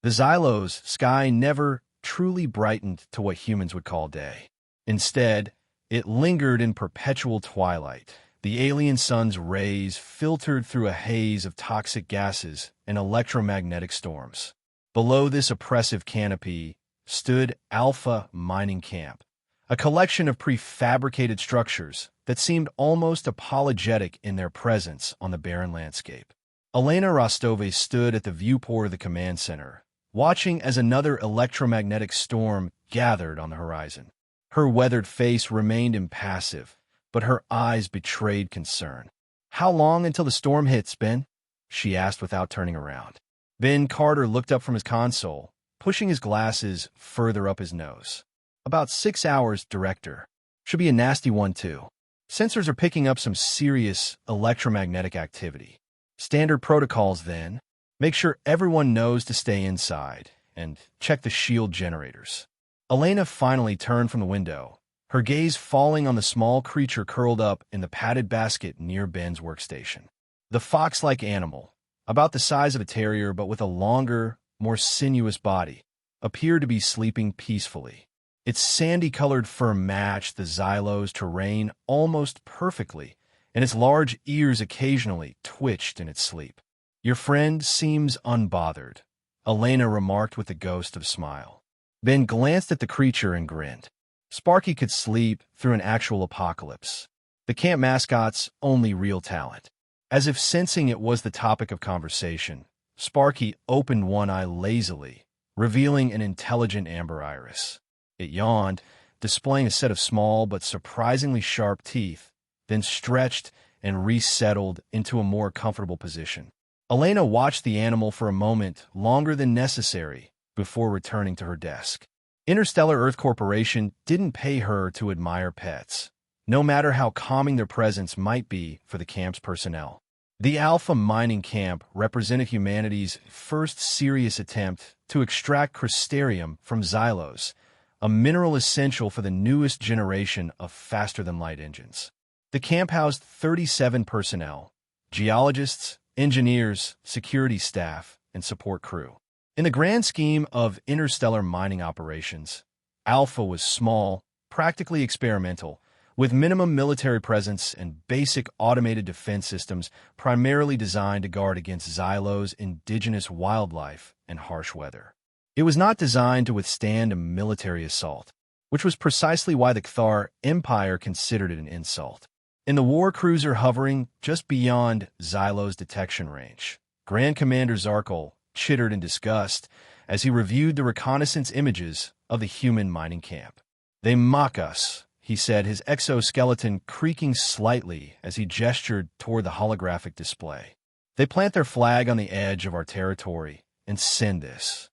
The Xylo's sky never truly brightened to what humans would call day. Instead, it lingered in perpetual twilight. The alien sun's rays filtered through a haze of toxic gases and electromagnetic storms. Below this oppressive canopy stood Alpha Mining Camp, a collection of prefabricated structures that seemed almost apologetic in their presence on the barren landscape. Elena Rostova stood at the viewport of the command center, watching as another electromagnetic storm gathered on the horizon. Her weathered face remained impassive, but her eyes betrayed concern. "How long until the storm hits, Ben?" she asked without turning around. Ben Carter looked up from his console, pushing his glasses further up his nose. "About 6 hours, Director. Should be a nasty one, too. Sensors are picking up some serious electromagnetic activity. Standard protocols, then. Make sure everyone knows to stay inside, and check the shield generators." Elena finally turned from the window, her gaze falling on the small creature curled up in the padded basket near Ben's workstation. The fox-like animal, about the size of a terrier but with a longer, more sinuous body, appeared to be sleeping peacefully. Its sandy-colored fur matched the Xylo's terrain almost perfectly, and its large ears occasionally twitched in its sleep. "Your friend seems unbothered," Elena remarked with a ghost of a smile. Ben glanced at the creature and grinned. Sparky could sleep through an actual apocalypse. The camp mascot's only real talent. As if sensing it was the topic of conversation, Sparky opened one eye lazily, revealing an intelligent amber iris. It yawned, displaying a set of small but surprisingly sharp teeth, then stretched and resettled into a more comfortable position. Elena watched the animal for a moment longer than necessary before returning to her desk. Interstellar Earth Corporation didn't pay her to admire pets, no matter how calming their presence might be for the camp's personnel. The Alpha Mining Camp represented humanity's first serious attempt to extract crystarium from Xylos, a mineral essential for the newest generation of faster-than-light engines. The camp housed 37 personnel: geologists, engineers, security staff, and support crew. In the grand scheme of interstellar mining operations, Alpha was small, practically experimental, with minimum military presence and basic automated defense systems primarily designed to guard against Xylo's indigenous wildlife and harsh weather. It was not designed to withstand a military assault, which was precisely why the Cthar Empire considered it an insult. In the war cruiser hovering just beyond Xylo's detection range, Grand Commander Zarkol chittered in disgust as he reviewed the reconnaissance images of the human mining camp. "They mock us," he said, his exoskeleton creaking slightly as he gestured toward the holographic display. "They plant their flag on the edge of our territory and send this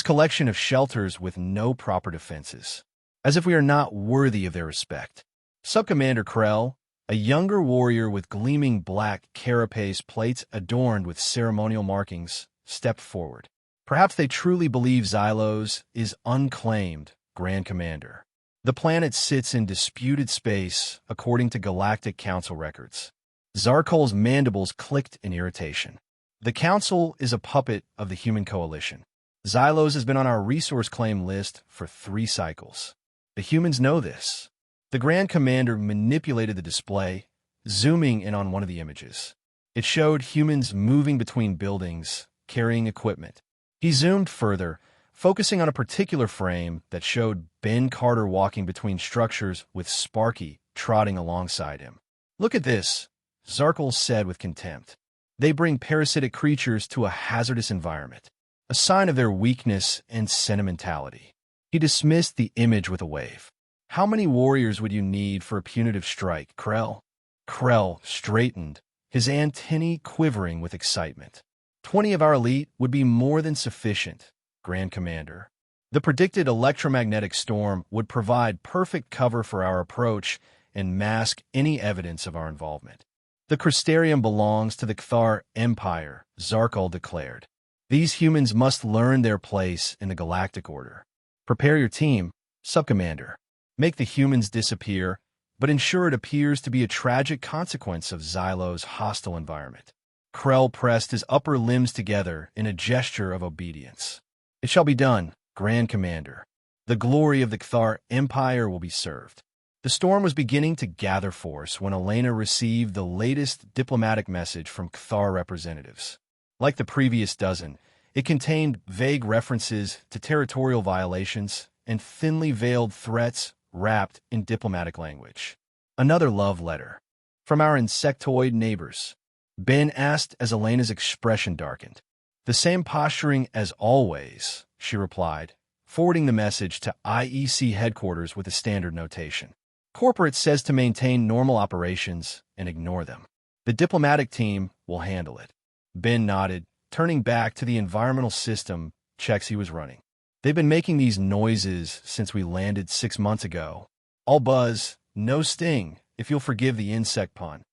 collection of shelters with no proper defenses, as if we are not worthy of their respect." Subcommander Krell, a younger warrior with gleaming black carapace plates adorned with ceremonial markings, stepped forward. "Perhaps they truly believe Xylos is unclaimed, Grand Commander. The planet sits in disputed space according to Galactic Council records." Zarkol's mandibles clicked in irritation. "The Council is a puppet of the human coalition. Xylos has been on our resource claim list for 3 cycles. The humans know this." The Grand Commander manipulated the display, zooming in on one of the images. It showed humans moving between buildings, carrying equipment. He zoomed further, focusing on a particular frame that showed Ben Carter walking between structures with Sparky trotting alongside him. "Look at this," Zarkol said with contempt. "They bring parasitic creatures to a hazardous environment, a sign of their weakness and sentimentality." He dismissed the image with a wave. "How many warriors would you need for a punitive strike, Krell?" Krell straightened, his antennae quivering with excitement. 20 of our elite would be more than sufficient, Grand Commander. The predicted electromagnetic storm would provide perfect cover for our approach and mask any evidence of our involvement. "The crystarium belongs to the Cthar Empire," Zarkol declared. "These humans must learn their place in the galactic order. Prepare your team, Subcommander. Make the humans disappear, but ensure it appears to be a tragic consequence of Xylo's hostile environment." Krell pressed his upper limbs together in a gesture of obedience. It shall be done, Grand Commander. The glory of the Cthar Empire will be served. The storm was beginning to gather force when Elena received the latest diplomatic message from Cthar representatives. Like the previous dozen, it contained vague references to territorial violations and thinly veiled threats wrapped in diplomatic language. Another love letter. From our insectoid neighbors. Ben asked as Elena's expression darkened. The same posturing as always, she replied, forwarding the message to IEC headquarters with a standard notation. Corporate says to maintain normal operations and ignore them. The diplomatic team will handle it. Ben nodded, turning back to the environmental system checks he was running. They've been making these noises since we landed 6 months ago. All buzz, no sting, if you'll forgive the insect pun.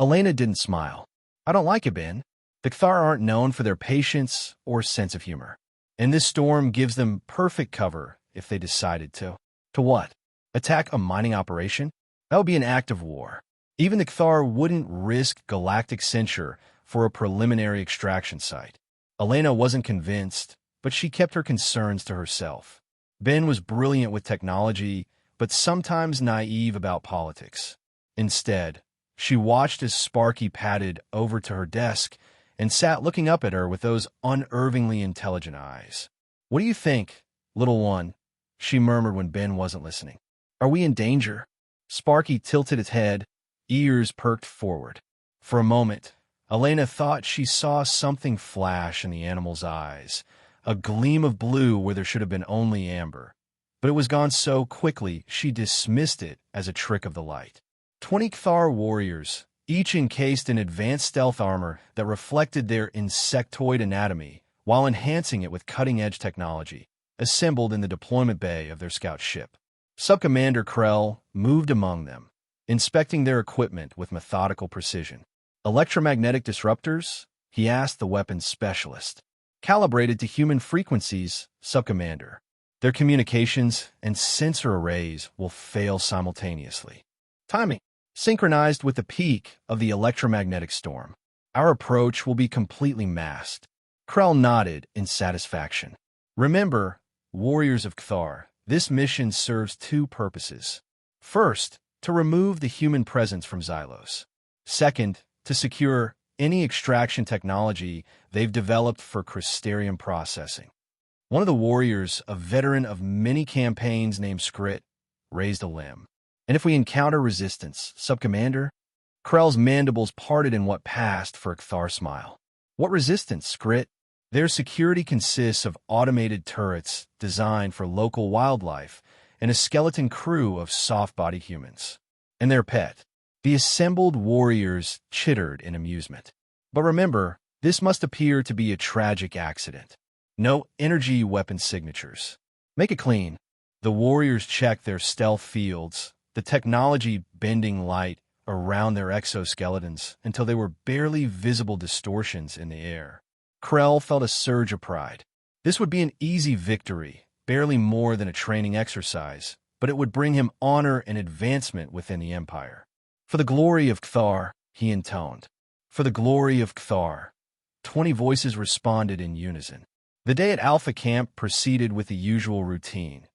Elena didn't smile. I don't like it, Ben. The Cthar aren't known for their patience or sense of humor. And this storm gives them perfect cover if they decided to. To what? Attack a mining operation? That would be an act of war. Even the Cthar wouldn't risk galactic censure for a preliminary extraction site. Elena wasn't convinced, but she kept her concerns to herself. Ben was brilliant with technology, but sometimes naive about politics. Instead, she watched as Sparky padded over to her desk and sat looking up at her with those unervingly intelligent eyes. What do you think, little one? She murmured when Ben wasn't listening. Are we in danger? Sparky tilted its head, ears perked forward. For a moment, Elena thought she saw something flash in the animal's eyes, a gleam of blue where there should have been only amber. But it was gone so quickly she dismissed it as a trick of the light. 20 Cthar warriors, each encased in advanced stealth armor that reflected their insectoid anatomy while enhancing it with cutting-edge technology, assembled in the deployment bay of their scout ship. Subcommander Krell moved among them, inspecting their equipment with methodical precision. Electromagnetic disruptors? He asked the weapons specialist. Calibrated to human frequencies, Subcommander. Their communications and sensor arrays will fail simultaneously. Timing. Synchronized with the peak of the electromagnetic storm. Our approach will be completely masked. Krell nodded in satisfaction. Remember, warriors of Cthar, this mission serves 2 purposes. First, to remove the human presence from Xylos. Second, to secure any extraction technology they've developed for crystarium processing. One of the warriors, a veteran of many campaigns named Skrit, raised a limb. And if we encounter resistance, Subcommander? Krell's mandibles parted in what passed for a Cthar smile. What resistance, Skrit? Their security consists of automated turrets designed for local wildlife and a skeleton crew of soft-bodied humans. And their pet. The assembled warriors chittered in amusement. But remember, this must appear to be a tragic accident. No energy weapon signatures. Make it clean. The warriors checked their stealth fields, the technology bending light around their exoskeletons until they were barely visible distortions in the air. Krell felt a surge of pride. This would be an easy victory, barely more than a training exercise, but it would bring him honor and advancement within the Empire. For the glory of Cthar, he intoned. For the glory of Cthar. 20 voices responded in unison. The day at Alpha Camp proceeded with the usual routine.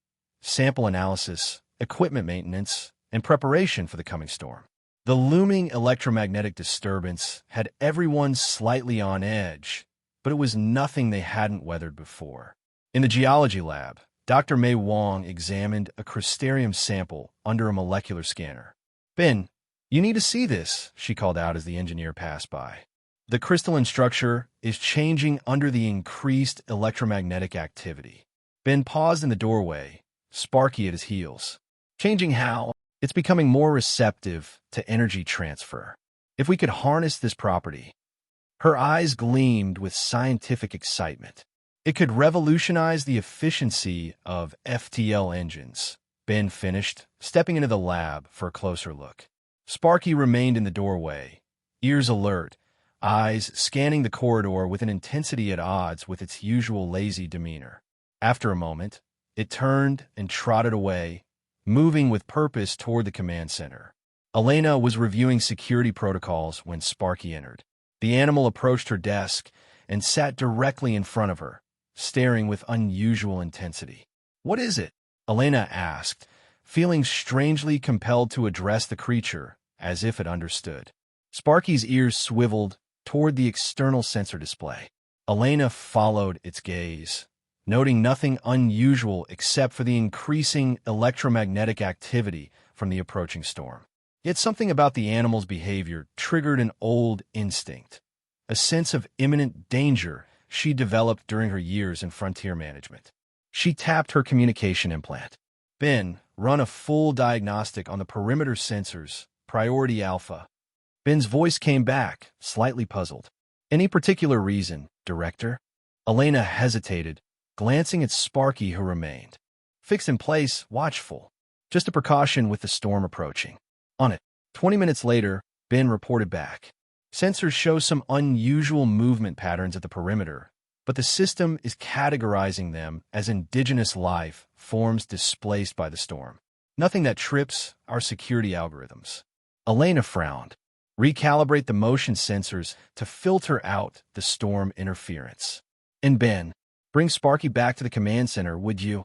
Sample analysis, equipment maintenance, and preparation for the coming storm. The looming electromagnetic disturbance had everyone slightly on edge, but it was nothing they hadn't weathered before. In the geology lab, Dr. Mei Wong examined a crystarium sample under a molecular scanner. Ben, you need to see this, she called out as the engineer passed by. The crystalline structure is changing under the increased electromagnetic activity. Ben paused in the doorway, Sparky at his heels. Changing how? It's becoming more receptive to energy transfer. If we could harness this property. Her eyes gleamed with scientific excitement. It could revolutionize the efficiency of FTL engines. Ben finished, stepping into the lab for a closer look. Sparky remained in the doorway, ears alert, eyes scanning the corridor with an intensity at odds with its usual lazy demeanor. After a moment, it turned and trotted away, moving with purpose toward the command center. Elena was reviewing security protocols when Sparky entered. The animal approached her desk and sat directly in front of her, staring with unusual intensity. "What is it?" Elena asked, feeling strangely compelled to address the creature, as if it understood. Sparky's ears swiveled toward the external sensor display. Elena followed its gaze, noting nothing unusual except for the increasing electromagnetic activity from the approaching storm. Yet something about the animal's behavior triggered an old instinct, a sense of imminent danger she developed during her years in frontier management. She tapped her communication implant. "Ben, run a full diagnostic on the perimeter sensors, priority alpha." Ben's voice came back, slightly puzzled. "Any particular reason, Director?" Elena hesitated, glancing at Sparky, who remained fixed in place, watchful. "Just a precaution with the storm approaching." "On it." 20 minutes later, Ben reported back. "Sensors show some unusual movement patterns at the perimeter, but the system is categorizing them as indigenous life forms displaced by the storm. Nothing that trips our security algorithms." Elena frowned. "Recalibrate the motion sensors to filter out the storm interference." "And Ben, bring Sparky back to the command center, would you?"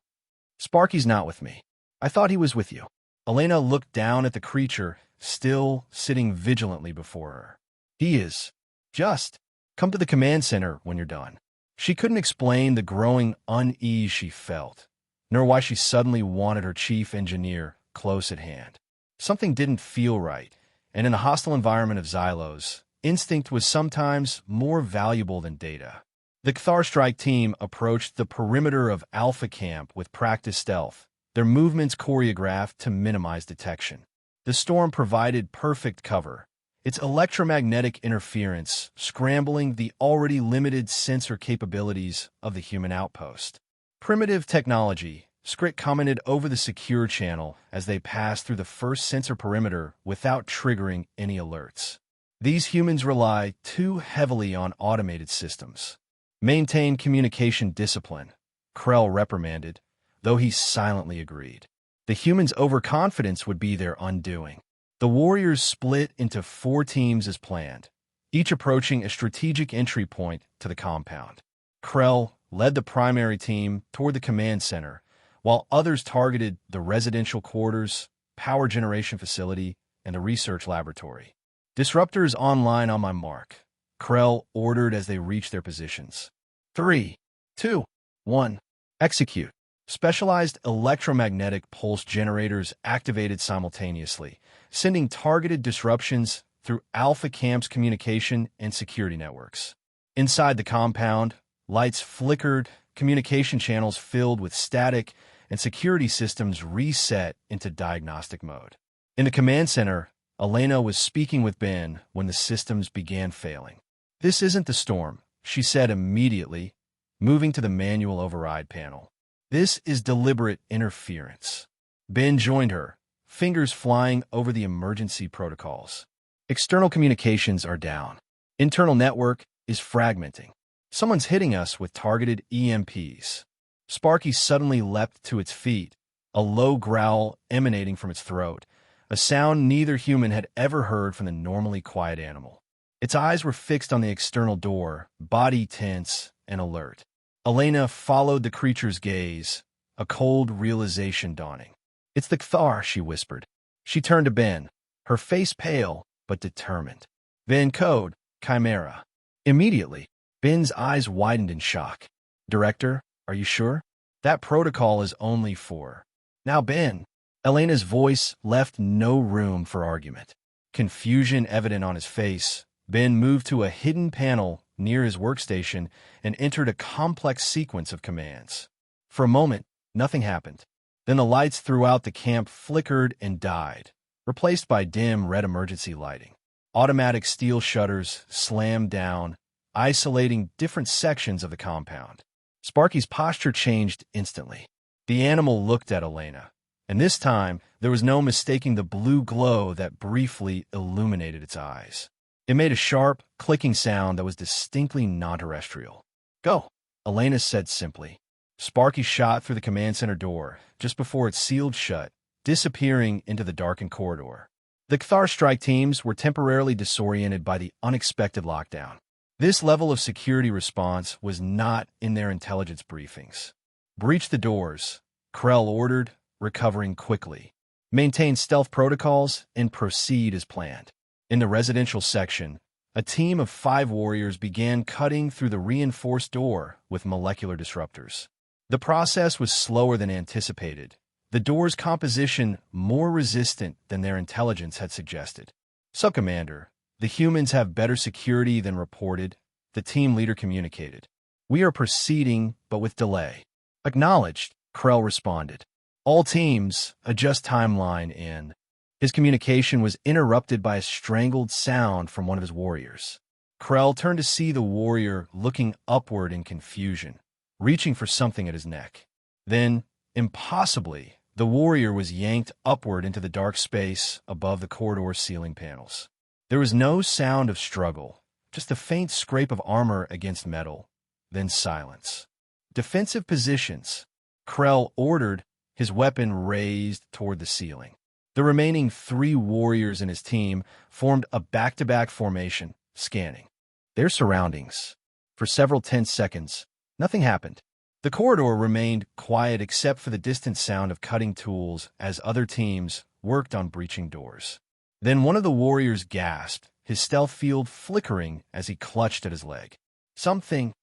"Sparky's not with me. I thought he was with you." Elena looked down at the creature, still sitting vigilantly before her. "He is. Just come to the command center when you're done." She couldn't explain the growing unease she felt, nor why she suddenly wanted her chief engineer close at hand. Something didn't feel right, and in the hostile environment of Xylos, instinct was sometimes more valuable than data. The Cathar strike team approached the perimeter of Alpha Camp with practice stealth, their movements choreographed to minimize detection. The storm provided perfect cover, its electromagnetic interference scrambling the already limited sensor capabilities of the human outpost. "Primitive technology," Skrit commented over the secure channel as they passed through the first sensor perimeter without triggering any alerts. "These humans rely too heavily on automated systems. Maintain communication discipline," Krell reprimanded, though he silently agreed. The humans' overconfidence would be their undoing. The warriors split into 4 teams as planned, each approaching a strategic entry point to the compound. Krell led the primary team toward the command center, while others targeted the residential quarters, power generation facility, and the research laboratory. "Disruptors online on my mark," Krell ordered as they reached their positions. 3, 2, 1, execute. Specialized electromagnetic pulse generators activated simultaneously, sending targeted disruptions through Alpha Camp's communication and security networks. Inside the compound, lights flickered, communication channels filled with static, and security systems reset into diagnostic mode. In the command center, Elena was speaking with Ben when the systems began failing. "This isn't the storm," she said immediately, moving to the manual override panel. "This is deliberate interference." Ben joined her, fingers flying over the emergency protocols. "External communications are down. Internal network is fragmenting. Someone's hitting us with targeted EMPs." Sparky suddenly leapt to its feet, a low growl emanating from its throat, a sound neither human had ever heard from the normally quiet animal. Its eyes were fixed on the external door, body tense and alert. Elena followed the creature's gaze, a cold realization dawning. "It's the Cathar," she whispered. She turned to Ben, her face pale but determined. "Ben code, Chimera." Immediately, Ben's eyes widened in shock. "Director, are you sure? That protocol is only for..." "Now, Ben." Elena's voice left no room for argument. Confusion evident on his face, Ben moved to a hidden panel near his workstation and entered a complex sequence of commands. For a moment, nothing happened. Then the lights throughout the camp flickered and died, replaced by dim red emergency lighting. Automatic steel shutters slammed down, isolating different sections of the compound. Sparky's posture changed instantly. The animal looked at Elena, and this time there was no mistaking the blue glow that briefly illuminated its eyes. It made a sharp, clicking sound that was distinctly non-terrestrial. "Go," Elena said simply. Sparky shot through the command center door just before it sealed shut, disappearing into the darkened corridor. The Cathar strike teams were temporarily disoriented by the unexpected lockdown. This level of security response was not in their intelligence briefings. Breach the doors, Krell ordered, recovering quickly. Maintain stealth protocols and proceed as planned. In the residential section, a team of 5 warriors began cutting through the reinforced door with molecular disruptors. The process was slower than anticipated, the door's composition more resistant than their intelligence had suggested. Subcommander, the humans have better security than reported, the team leader communicated. We are proceeding, but with delay. Acknowledged, Krell responded. All teams, adjust timeline in. His communication was interrupted by a strangled sound from one of his warriors. Krell turned to see the warrior looking upward in confusion, reaching for something at his neck. Then, impossibly, the warrior was yanked upward into the dark space above the corridor ceiling panels. There was no sound of struggle, just a faint scrape of armor against metal, then silence. Defensive positions, Krell ordered, his weapon raised toward the ceiling. The remaining 3 warriors in his team formed a back-to-back formation, scanning their surroundings. For several tense seconds, nothing happened. The corridor remained quiet except for the distant sound of cutting tools as other teams worked on breaching doors. Then one of the warriors gasped, his stealth field flickering as he clutched at his leg. Something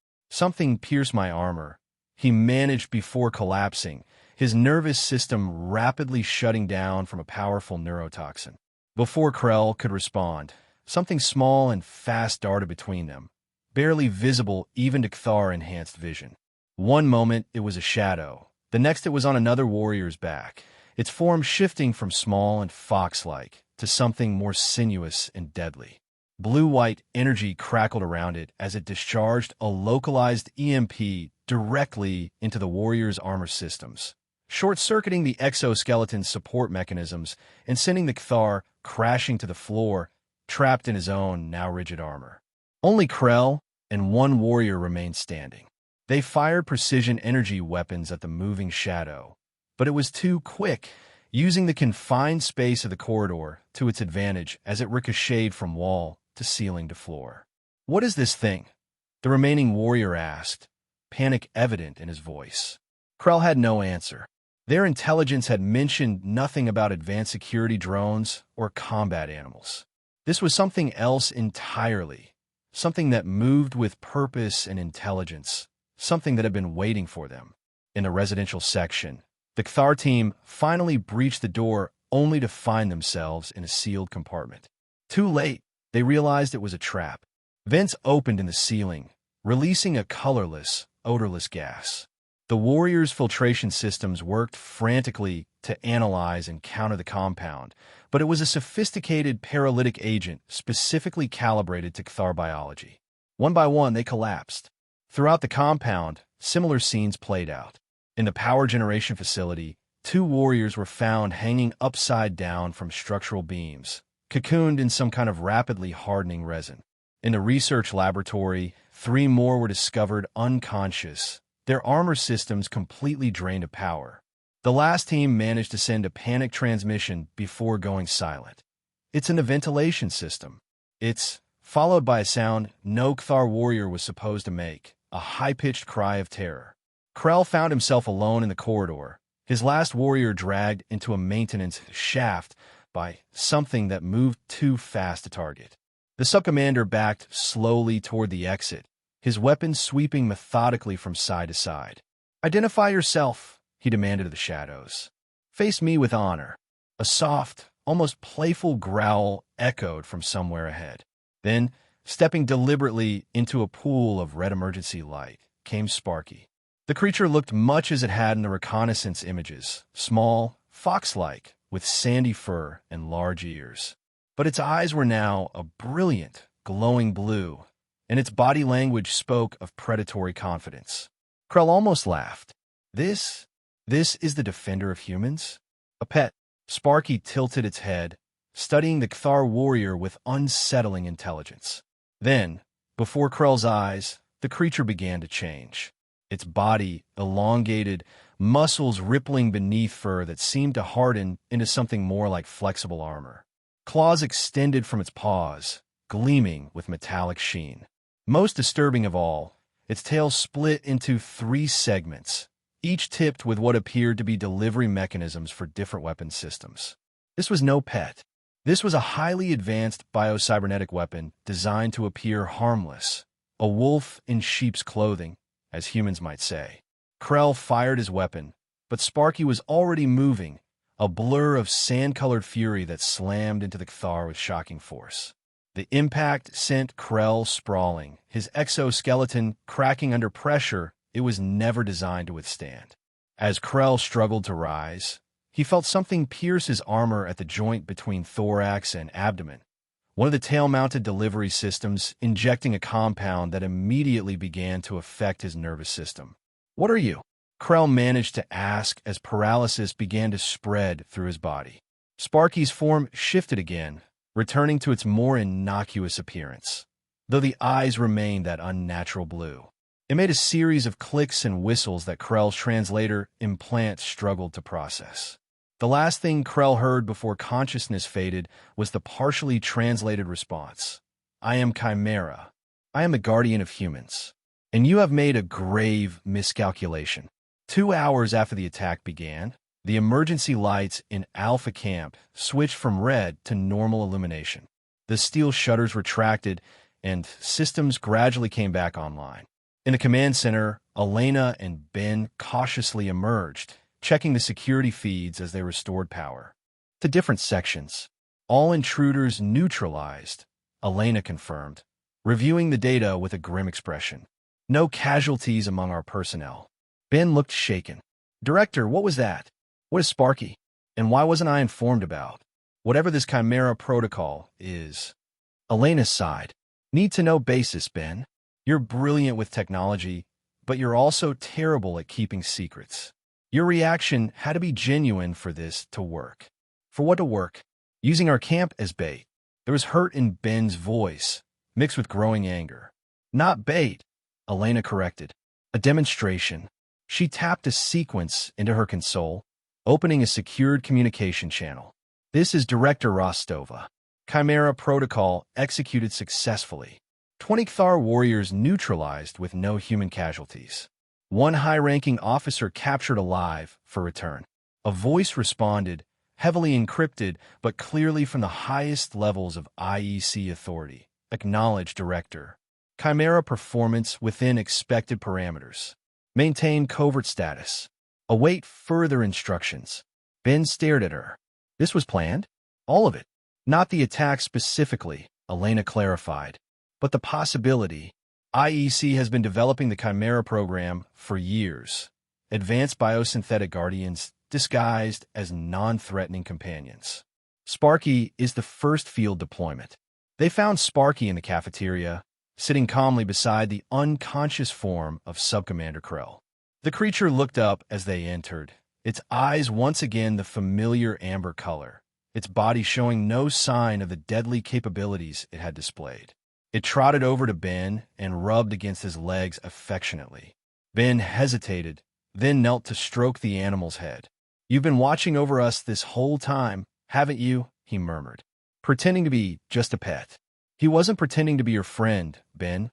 pierced my armor, he managed before collapsing, his nervous system rapidly shutting down from a powerful neurotoxin. Before Krell could respond, something small and fast darted between them, barely visible even to Kthar-enhanced vision. One moment it was a shadow, the next it was on another warrior's back, its form shifting from small and fox-like to something more sinuous and deadly. Blue-white energy crackled around it as it discharged a localized EMP directly into the warrior's armor systems, short-circuiting the exoskeleton's support mechanisms and sending the Kthar crashing to the floor, trapped in his own, now rigid armor. Only Krell and 1 warrior remained standing. They fired precision energy weapons at the moving shadow, but it was too quick, using the confined space of the corridor to its advantage as it ricocheted from wall to ceiling to floor. "What is this thing?" the remaining warrior asked, panic evident in his voice. Krell had no answer. Their intelligence had mentioned nothing about advanced security drones or combat animals. This was something else entirely, something that moved with purpose and intelligence, something that had been waiting for them. In the residential section, the Kthar team finally breached the door only to find themselves in a sealed compartment. Too late, they realized it was a trap. Vents opened in the ceiling, releasing a colorless, odorless gas. The warriors' filtration systems worked frantically to analyze and counter the compound, but it was a sophisticated paralytic agent specifically calibrated to Kthar biology. One by one, they collapsed. Throughout the compound, similar scenes played out. In the power generation facility, 2 warriors were found hanging upside down from structural beams, cocooned in some kind of rapidly hardening resin. In the research laboratory, 3 more were discovered unconscious, their armor systems completely drained of power. The last team managed to send a panic transmission before going silent. "It's in the ventilation system." It's followed by a sound no Kthar warrior was supposed to make, a high-pitched cry of terror. Krell found himself alone in the corridor, his last warrior dragged into a maintenance shaft by something that moved too fast to target. The subcommander backed slowly toward the exit, his weapon sweeping methodically from side to side. "Identify yourself," he demanded of the shadows. "Face me with honor." A soft, almost playful growl echoed from somewhere ahead. Then, stepping deliberately into a pool of red emergency light, came Sparky. The creature looked much as it had in the reconnaissance images, small, fox-like, with sandy fur and large ears. But its eyes were now a brilliant, glowing blue, and its body language spoke of predatory confidence. Krell almost laughed. This is the defender of humans? A pet. Sparky tilted its head, studying the Kthar warrior with unsettling intelligence. Then, before Krell's eyes, the creature began to change. Its body elongated, muscles rippling beneath fur that seemed to harden into something more like flexible armor. Claws extended from its paws, gleaming with metallic sheen. Most disturbing of all, its tail split into 3 segments, each tipped with what appeared to be delivery mechanisms for different weapon systems. This was no pet. This was a highly advanced biocybernetic weapon designed to appear harmless, a wolf in sheep's clothing, as humans might say. Krell fired his weapon, but Sparky was already moving, a blur of sand-colored fury that slammed into the Cthar with shocking force. The impact sent Krell sprawling, his exoskeleton cracking under pressure it was never designed to withstand. As Krell struggled to rise, he felt something pierce his armor at the joint between thorax and abdomen, one of the tail-mounted delivery systems injecting a compound that immediately began to affect his nervous system. "What are you?" Krell managed to ask as paralysis began to spread through his body. Sparky's form shifted again, returning to its more innocuous appearance, though the eyes remained that unnatural blue. It made a series of clicks and whistles that Krell's translator implant struggled to process. The last thing Krell heard before consciousness faded was the partially translated response. "I am Chimera. I am the guardian of humans. And you have made a grave miscalculation." 2 hours after the attack began, the emergency lights in Alpha Camp switched from red to normal illumination. The steel shutters retracted, and systems gradually came back online. In the command center, Elena and Ben cautiously emerged, checking the security feeds as they restored power. To different sections. "All intruders neutralized," Elena confirmed, reviewing the data with a grim expression. "No casualties among our personnel." Ben looked shaken. "Director, what was that? What is Sparky? And why wasn't I informed about whatever this Chimera protocol is?" Elena sighed. "Need to know basis, Ben. You're brilliant with technology, but you're also terrible at keeping secrets. Your reaction had to be genuine for this to work." "For what to work?" "Using our camp as bait." There was hurt in Ben's voice, mixed with growing anger. "Not bait," Elena corrected. "A demonstration." She tapped a sequence into her console, opening a secured communication channel. "This is Director Rostova. Chimera protocol executed successfully. 20 Cthar warriors neutralized with no human casualties. 1 high-ranking officer captured alive for return." A voice responded, heavily encrypted but clearly from the highest levels of IEC authority. "Acknowledged, Director. Chimera performance within expected parameters. Maintain covert status. Await further instructions." Ben stared at her. "This was planned?" "All of it. Not the attack specifically," Elena clarified, "but the possibility. IEC has been developing the Chimera program for years. Advanced biosynthetic guardians disguised as non-threatening companions. Sparky is the first field deployment. They found Sparky in the cafeteria, sitting calmly beside the unconscious form of Subcommander Krell. The creature looked up as they entered, its eyes once again the familiar amber color, its body showing no sign of the deadly capabilities it had displayed. It trotted over to Ben and rubbed against his legs affectionately. Ben hesitated, then knelt to stroke the animal's head. "You've been watching over us this whole time, haven't you?" he murmured, "pretending to be just a pet." "He wasn't pretending to be your friend, Ben,"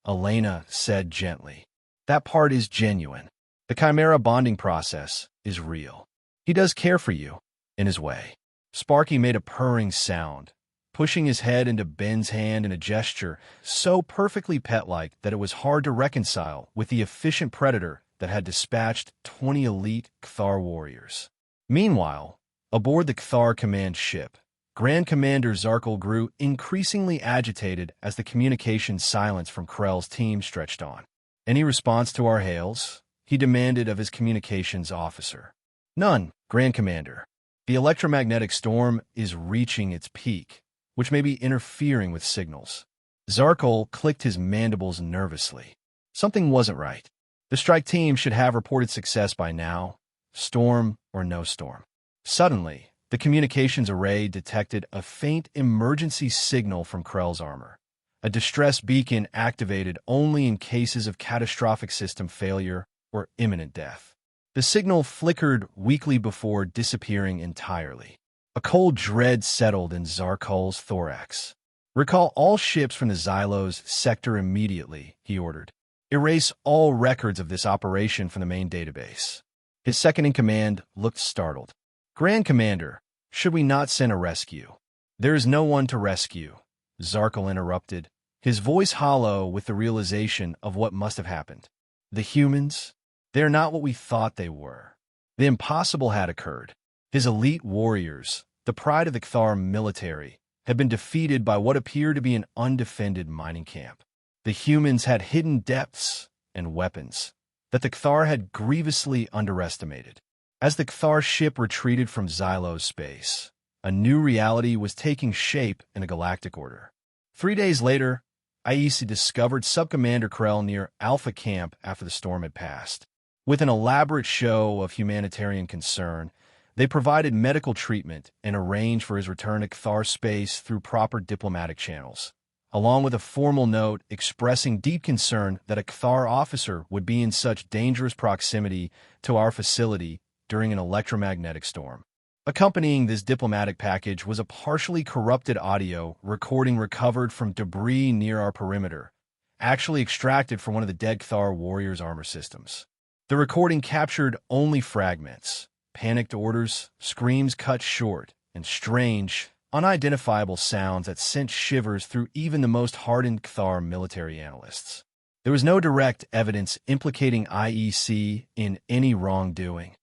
Elena said gently. "That part is genuine. The Chimera bonding process is real. He does care for you, in his way." Sparky made a purring sound, pushing his head into Ben's hand in a gesture so perfectly pet-like that it was hard to reconcile with the efficient predator that had dispatched 20 elite Cthar warriors. Meanwhile, aboard the Cthar command ship, Grand Commander Zarkal grew increasingly agitated as the communication silence from Krell's team stretched on. "Any response to our hails?" he demanded of his communications officer. "None, Grand Commander. The electromagnetic storm is reaching its peak, which may be interfering with signals." Zarkal clicked his mandibles nervously. Something wasn't right. The strike team should have reported success by now, storm or no storm. Suddenly, the communications array detected a faint emergency signal from Krell's armor, a distress beacon activated only in cases of catastrophic system failure or imminent death. The signal flickered weakly before disappearing entirely. A cold dread settled in Zarkal's thorax. Recall all ships from the Xylos sector immediately, he ordered. Erase all records of this operation from the main database. His second-in-command looked startled. Grand Commander, should we not send a rescue? There is no one to rescue, Zarkal interrupted, his voice hollow with the realization of what must have happened. The humans? They are not what we thought they were. The impossible had occurred. His elite warriors, the pride of the Kthar military, had been defeated by what appeared to be an undefended mining camp. The humans had hidden depths and weapons that the Kthar had grievously underestimated. As the Kthar ship retreated from Xylos space, a new reality was taking shape in a galactic order. 3 days later, IEC discovered Subcommander Krell near Alpha Camp after the storm had passed. With an elaborate show of humanitarian concern, they provided medical treatment and arranged for his return to Kthar space through proper diplomatic channels, along with a formal note expressing deep concern that a Kthar officer would be in such dangerous proximity to our facility during an electromagnetic storm. Accompanying this diplomatic package was a partially corrupted audio recording recovered from debris near our perimeter, actually extracted from one of the dead Kthar warriors' armor systems. The recording captured only fragments, panicked orders, screams cut short, and strange, unidentifiable sounds that sent shivers through even the most hardened Kthar military analysts. There was no direct evidence implicating IEC in any wrongdoing,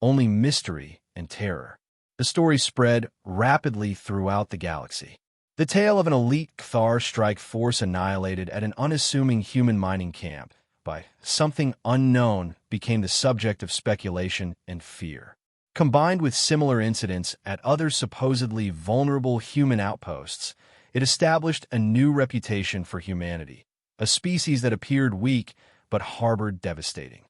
only mystery and terror. The story spread rapidly throughout the galaxy. The tale of an elite Kthar strike force annihilated at an unassuming human mining camp by something unknown became the subject of speculation and fear. Combined with similar incidents at other supposedly vulnerable human outposts, it established a new reputation for humanity, a species that appeared weak but harbored devastating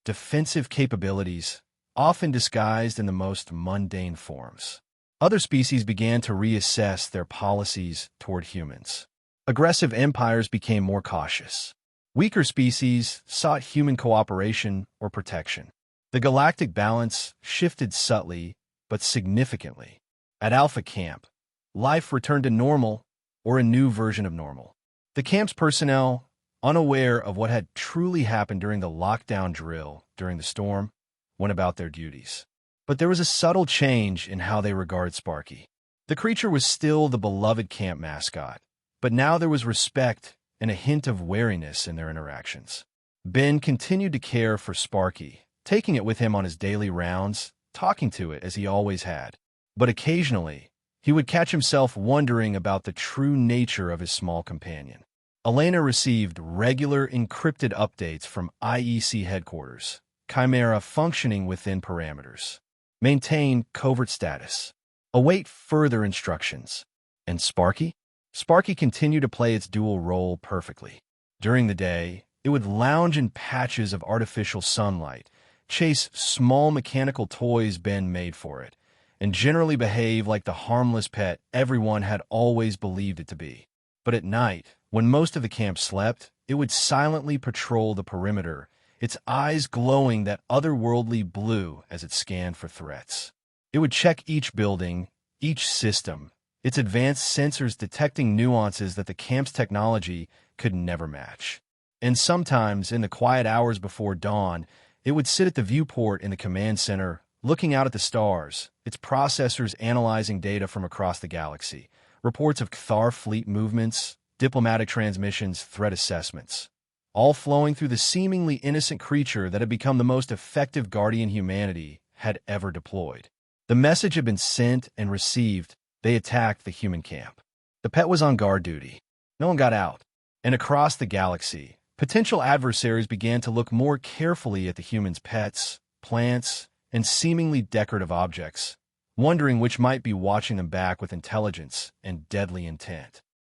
defensive capabilities, often disguised in the most mundane forms. Other species began to reassess their policies toward humans. Aggressive empires became more cautious. Weaker species sought human cooperation or protection. The galactic balance shifted subtly but significantly. At Alpha Camp, life returned to normal or a new version of normal. The camp's personnel, unaware of what had truly happened during the lockdown drill during the storm, went about their duties. But there was a subtle change in how they regarded Sparky. The creature was still the beloved camp mascot, but now there was respect and a hint of wariness in their interactions. Ben continued to care for Sparky, taking it with him on his daily rounds, talking to it as he always had. But occasionally, he would catch himself wondering about the true nature of his small companion. Elena received regular encrypted updates from IEC headquarters, Chimera functioning within parameters. Maintain covert status. Await further instructions. And Sparky? Sparky continued to play its dual role perfectly. During the day, it would lounge in patches of artificial sunlight, chase small mechanical toys Ben made for it, and generally behave like the harmless pet everyone had always believed it to be. But at night, when most of the camp slept, it would silently patrol the perimeter, its eyes glowing that otherworldly blue as it scanned for threats. It would check each building, each system, its advanced sensors detecting nuances that the camp's technology could never match. And sometimes, in the quiet hours before dawn, it would sit at the viewport in the command center, looking out at the stars, its processors analyzing data from across the galaxy, reports of Kthar fleet movements, diplomatic transmissions, threat assessments, all flowing through the seemingly innocent creature that had become the most effective guardian humanity had ever deployed. The message had been sent and received. They attacked the human camp. The pet was on guard duty. No one got out. And across the galaxy, potential adversaries began to look more carefully at the humans' pets, plants, and seemingly decorative objects, wondering which might be watching them back with intelligence and deadly intent.